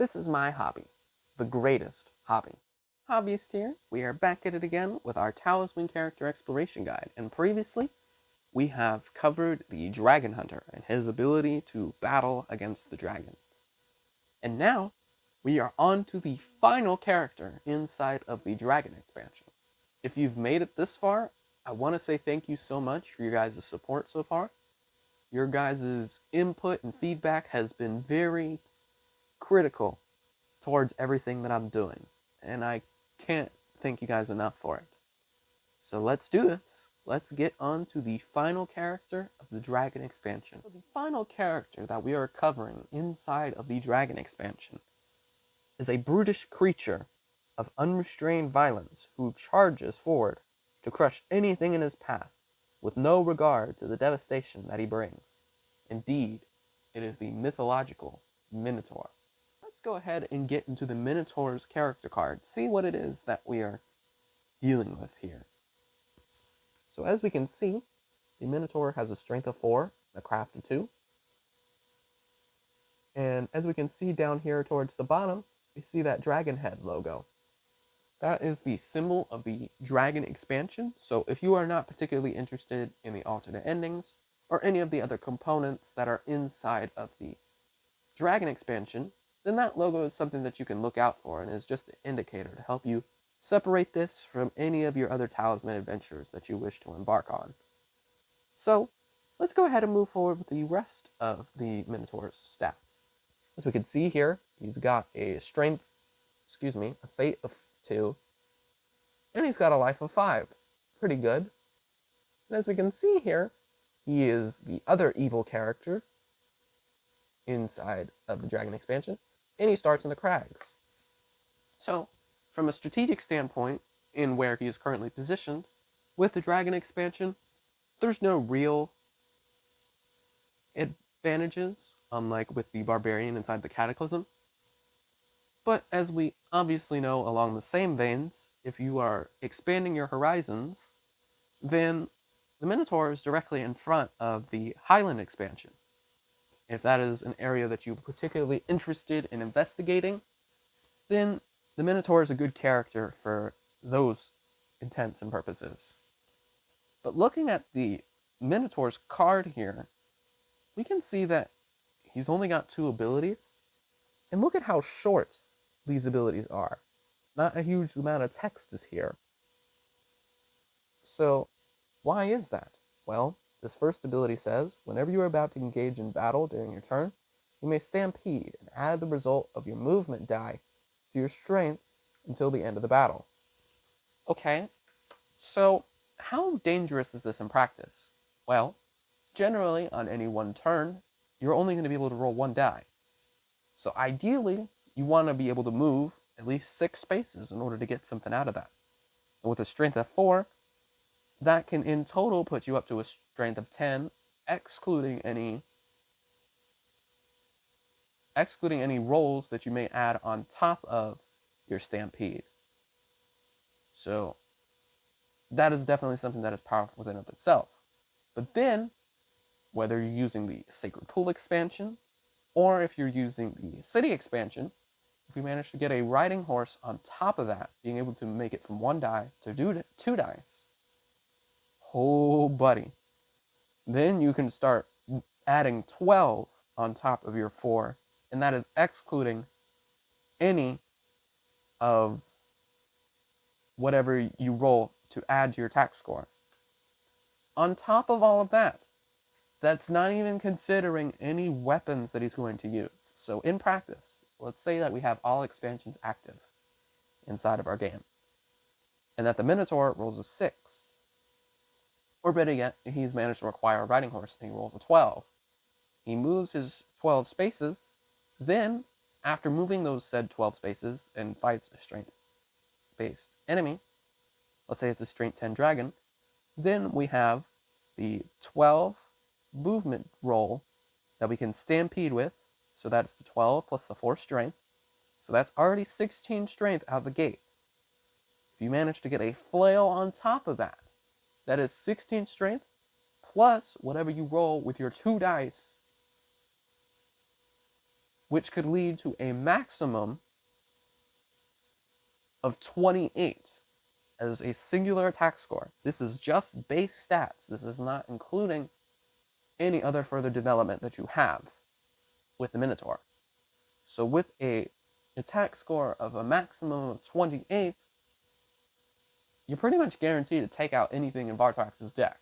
This is my hobby, the greatest hobby. Hobbyist here, we are back at it again with our Talisman character exploration guide, and previously we have covered the Dragon Hunter and his ability to battle against the dragons. And now we are on to the final character inside of the Dragon expansion. If you've made it this far, I want to say thank you so much for your guys' support so far. Your guys' input and feedback has been very critical towards everything that I'm doing, and I can't thank you guys enough for it. So let's do this. Let's get on to the final character of the Dragon expansion. So the final character that we are covering inside of the Dragon expansion is a brutish creature of unrestrained violence who charges forward to crush anything in his path with no regard to the devastation that he brings. Indeed, it is the mythological Minotaur. Let's go ahead and get into the Minotaur's character card, see what it is that we are dealing with here. So as we can see, the Minotaur has a strength of 4, a craft of 2. And as we can see down here towards the bottom, we see that dragon head logo. That is the symbol of the Dragon expansion, so if you are not particularly interested in the alternate endings, or any of the other components that are inside of the Dragon expansion, then that logo is something that you can look out for and is just an indicator to help you separate this from any of your other Talisman adventures that you wish to embark on. So, let's go ahead and move forward with the rest of the Minotaur's stats. As we can see here, he's got a fate of 2, and he's got a life of 5. Pretty good. And as we can see here, he is the other evil character inside of the Dragon expansion, and he starts in the Crags. So, from a strategic standpoint, in where he is currently positioned, with the Dragon expansion, there's no real advantages, unlike with the Barbarian inside the Cataclysm. But as we obviously know along the same veins, if you are expanding your horizons, then the Minotaur is directly in front of the Highland expansion. If that is an area that you're particularly interested in investigating, then the Minotaur is a good character for those intents and purposes. But looking at the Minotaur's card here, we can see that he's only got 2 abilities. And look at how short these abilities are. Not a huge amount of text is here. So, why is that? Well, this first ability says, whenever you are about to engage in battle during your turn, you may stampede and add the result of your movement die to your strength until the end of the battle. Okay, so how dangerous is this in practice? Well, generally on any one turn, you're only going to be able to roll 1 die. So ideally, you want to be able to move at least 6 spaces in order to get something out of that. And with a strength of 4, that can in total put you up to a strength of 10, excluding any rolls that you may add on top of your stampede. So that is definitely something that is powerful within of itself. But then, whether you're using the Sacred Pool expansion, or if you're using the City expansion, if you manage to get a riding horse on top of that, being able to make it from 1 die to 2 dice, oh buddy, then you can start adding 12 on top of your 4, and that is excluding any of whatever you roll to add to your attack score. On top of all of that, that's not even considering any weapons that he's going to use. So in practice, let's say that we have all expansions active inside of our game, and that the Minotaur rolls a 6. Or better yet, he's managed to acquire a riding horse and he rolls a 12. He moves his 12 spaces, then, after moving those said 12 spaces and fights a strength-based enemy, let's say it's a strength 10 dragon, then we have the 12 movement roll that we can stampede with, so that's the 12 plus the 4 strength, so that's already 16 strength out the gate. If you manage to get a flail on top of that, that is 16 strength, plus whatever you roll with your 2 dice which could lead to a maximum of 28 as a singular attack score. This is just base stats. This is not including any other further development that you have with the Minotaur. So with a attack score of a maximum of 28, you're pretty much guaranteed to take out anything in Varthrax's deck.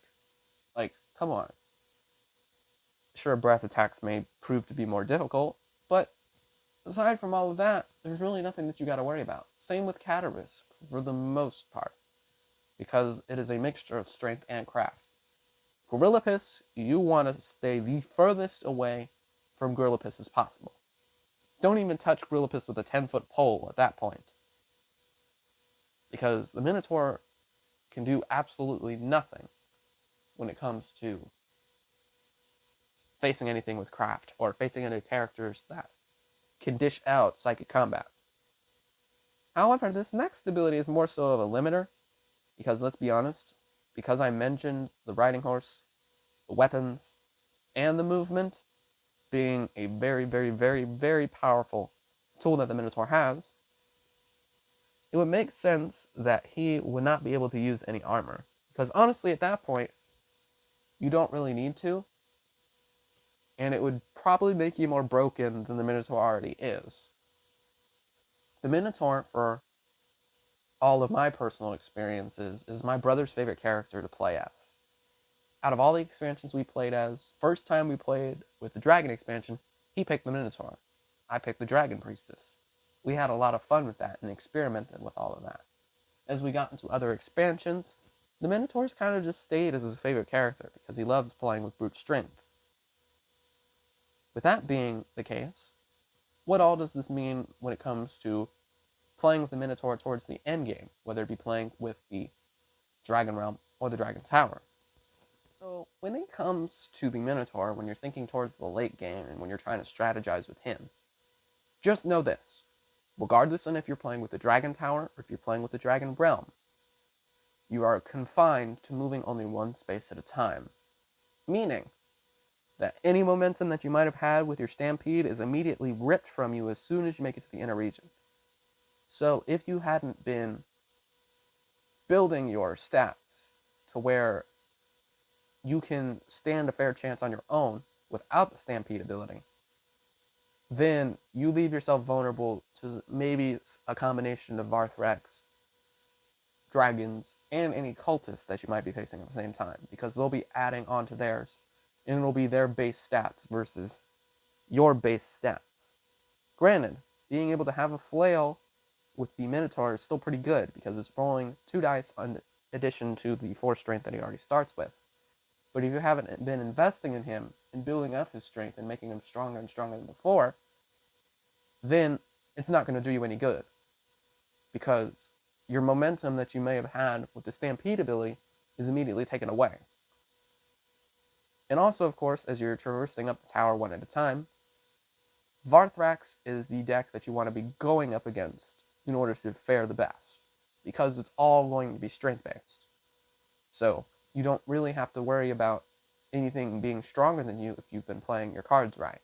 Like, come on. Sure, breath attacks may prove to be more difficult, but aside from all of that, there's really nothing that you gotta worry about. Same with Cataris, for the most part, because it is a mixture of strength and craft. Gorillapis, you want to stay the furthest away from Gorillapis as possible. Don't even touch Gorillapis with a 10-foot pole at that point, because the Minotaur can do absolutely nothing when it comes to facing anything with craft, or facing any characters that can dish out psychic combat. However, this next ability is more so of a limiter, because let's be honest, because I mentioned the riding horse, the weapons, and the movement being a very, very, very, very powerful tool that the Minotaur has, it would make sense that he would not be able to use any armor. Because honestly, at that point, you don't really need to, and it would probably make you more broken than the Minotaur already is. The Minotaur, for all of my personal experiences, is my brother's favorite character to play as. Out of all the expansions we played as, first time we played with the Dragon expansion, he picked the Minotaur. I picked the Dragon Priestess. We had a lot of fun with that and experimented with all of that. As we got into other expansions, the Minotaur's kind of just stayed as his favorite character because he loves playing with brute strength. With that being the case, what all does this mean when it comes to playing with the Minotaur towards the end game, whether it be playing with the Dragon Realm or the Dragon Tower? So when it comes to the Minotaur, when you're thinking towards the late game and when you're trying to strategize with him, just know this. Regardless of if you're playing with the Dragon Tower or if you're playing with the Dragon Realm, you are confined to moving only one space at a time. Meaning that any momentum that you might have had with your Stampede is immediately ripped from you as soon as you make it to the inner region. So if you hadn't been building your stats to where you can stand a fair chance on your own without the Stampede ability, then you leave yourself vulnerable to maybe a combination of Varthrax, dragons, and any cultists that you might be facing at the same time, because they'll be adding onto theirs, and it'll be their base stats versus your base stats. Granted, being able to have a flail with the Minotaur is still pretty good, because it's rolling 2 dice in addition to the 4 strength that he already starts with. But if you haven't been investing in him and building up his strength and making him stronger and stronger than before, then it's not going to do you any good. Because your momentum that you may have had with the Stampede ability is immediately taken away. And also, of course, as you're traversing up the tower one at a time, Varthrax is the deck that you want to be going up against in order to fare the best, because it's all going to be strength-based. So you don't really have to worry about anything being stronger than you if you've been playing your cards right.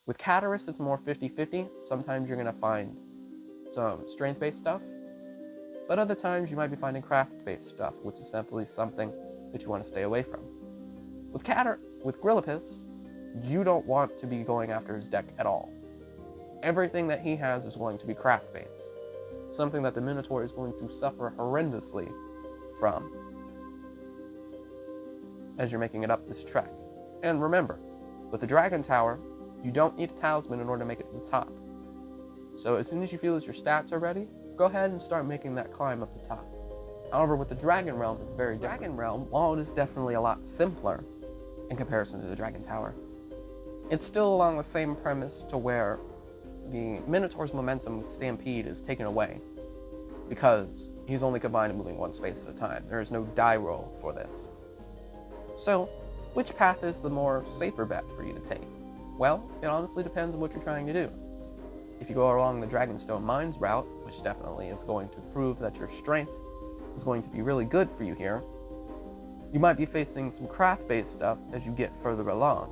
With Cataris, it's more 50-50. Sometimes you're going to find some strength-based stuff, but other times you might be finding craft-based stuff, which is definitely something that you want to stay away from. With Gorillapis, you don't want to be going after his deck at all. Everything that he has is going to be craft-based, something that the Minotaur is going to suffer horrendously from as you're making it up this trek. And remember, with the Dragon Tower, you don't need a Talisman in order to make it to the top. So as soon as you feel as your stats are ready, go ahead and start making that climb up the top. However, with the Dragon Realm, it's very different. Dragon Realm, while it is definitely a lot simpler in comparison to the Dragon Tower, it's still along the same premise to where the Minotaur's momentum with Stampede is taken away, because he's only confined to moving one space at a time. There is no die roll for this. So, which path is the more safer bet for you to take? Well, it honestly depends on what you're trying to do. If you go along the Dragonstone Mines route, which definitely is going to prove that your strength is going to be really good for you here, you might be facing some craft-based stuff as you get further along.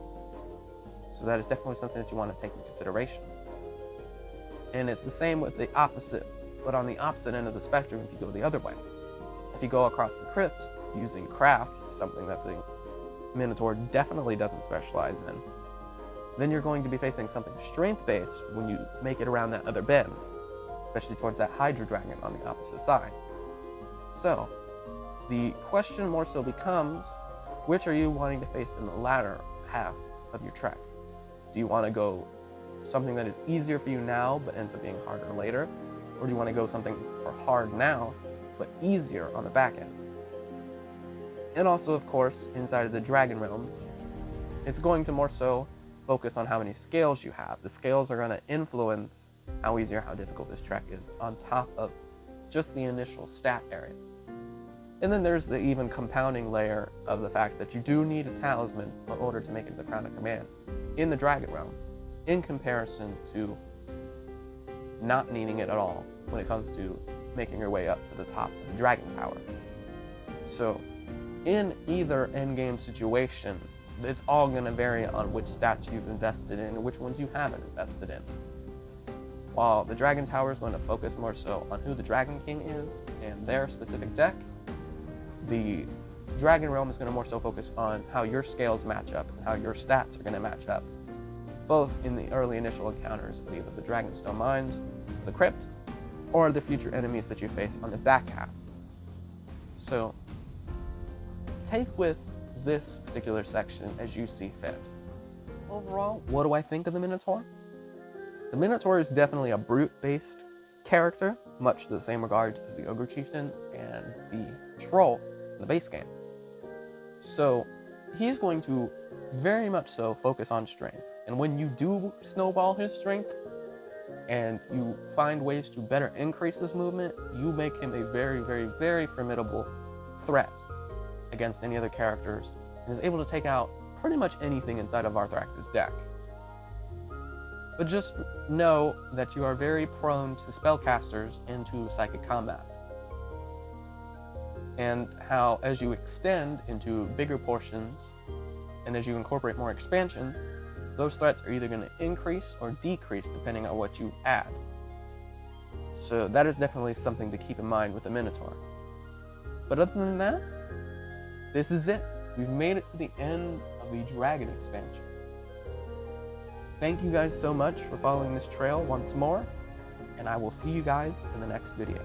So that is definitely something that you want to take into consideration. And it's the same with the opposite, but on the opposite end of the spectrum if you go the other way. If you go across the crypt using craft, something that the Minotaur definitely doesn't specialize in, then you're going to be facing something strength-based when you make it around that other bend, especially towards that Hydra Dragon on the opposite side. So, the question more so becomes, which are you wanting to face in the latter half of your trek? Do you want to go something that is easier for you now but ends up being harder later? Or do you want to go something for hard now but easier on the back end? And also, of course, inside of the Dragon Realms, it's going to more so focus on how many scales you have. The scales are going to influence how easy or how difficult this trek is on top of just the initial stat area. And then there's the even compounding layer of the fact that you do need a talisman in order to make it to the Crown of Command in the Dragon Realm, in comparison to not needing it at all when it comes to making your way up to the top of the Dragon Tower. So, in either endgame situation, it's all going to vary on which stats you've invested in and which ones you haven't invested in. While the Dragon Tower is going to focus more so on who the Dragon King is and their specific deck, the Dragon Realm is going to more so focus on how your scales match up and how your stats are going to match up, both in the early initial encounters of either the Dragonstone Mines, the Crypt, or the future enemies that you face on the back half. So, take with this particular section as you see fit. Overall, what do I think of the Minotaur? The Minotaur is definitely a brute-based character, much to the same regard as the Ogre Chieftain and the Troll in the base game. So, he's going to very much so focus on strength. And when you do snowball his strength, and you find ways to better increase his movement, you make him a very, very, very formidable threat against any other characters, and is able to take out pretty much anything inside of Arthrax's deck. But just know that you are very prone to spellcasters into psychic combat, and how as you extend into bigger portions, and as you incorporate more expansions, those threats are either going to increase or decrease depending on what you add. So that is definitely something to keep in mind with the Minotaur. But other than that, this is it. We've made it to the end of the Dragon expansion. Thank you guys so much for following this trail once more, and I will see you guys in the next video.